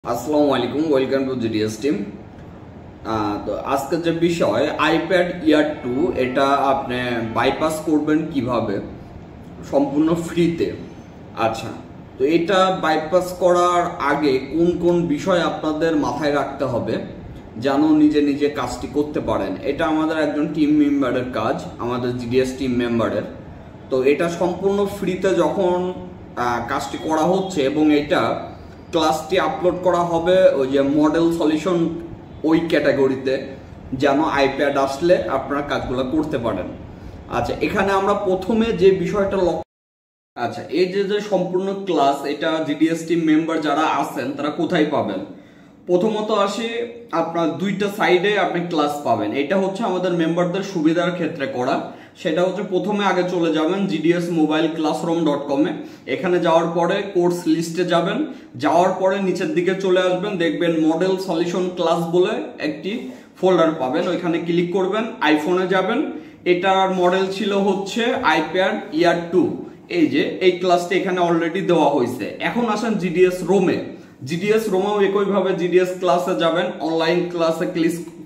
আসসালামু আলাইকুম, welcome to GDS team. তো আজকের যে বিষয় আইপ্যাড ইয়ার 2 এটা আপনি বাইপাস করবেন কিভাবে সম্পূর্ণ ফ্রিতে। আচ্ছা, তো এটা বাইপাস করার আগে কোন কোন বিষয় আপনাদের মাথায় রাখতে হবে যেন নিজে নিজে কাজটি করতে পারেন। এটা আমাদের একজন টিম মেম্বারের কাজ, আমাদের GDS টিম মেম্বারের। তো এটা সম্পূর্ণ ফ্রিতে যখন কাজটি করা হচ্ছে এবং এটা ক্লাসটি আপলোড করা হবে ওই যে মডেল সলিউশন ওই ক্যাটাগরিতে, যেন আইপ্যাড আসলে আপনারা কাজগুলো করতে পারেন। আচ্ছা, এখানে আমরা প্রথমে যে বিষয়টা আচ্ছা, এই যে সম্পূর্ণ ক্লাস এটা GDS টিম মেম্বার যারা আছেন তারা কোথায় পাবেন? প্রথমত আসে আপনার দুইটা সাইডে আপনি ক্লাস পাবেন। এটা হচ্ছে আমাদের মেম্বারদের সুবিধার ক্ষেত্রে করা। সেটা হচ্ছে প্রথমে আগে চলে যাবেন gdsmobileclassroom.com এ। এখানে যাওয়ার পরে কোর্স লিস্টে যাবেন, যাওয়ার পরে নিচের দিকে চলে আসবেন, দেখবেন মডেল সলিউশন ক্লাস বলে একটি ফোল্ডার পাবেন, ওইখানে ক্লিক করবেন। আইফোনে যাবেন, এটার মডেল ছিল হচ্ছে আইপ্যাড ইয়ার 2। এই যে এই ক্লাসটি এখানে অলরেডি দেওয়া হয়েছে। এখন আসেন GDS রোমে। GDS রোমেও একইভাবে GDS ক্লাসে যাবেন, অনলাইন ক্লাসে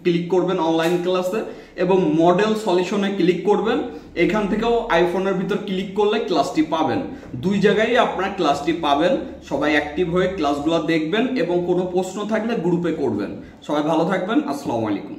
ক্লিক করবেন, অনলাইন ক্লাসে, এবং মডেল সলিউশনে ক্লিক করবেন। এখান থেকেও আইফোনের ভিতর ক্লিক করলে ক্লাসটি পাবেন। দুই জায়গায় আপনারা ক্লাসটি পাবেন। সবাই অ্যাক্টিভ হয়ে ক্লাসগুলো দেখবেন এবং কোনো প্রশ্ন থাকলে গ্রুপে করবেন। সবাই ভালো থাকবেন। আসসালামু আলাইকুম।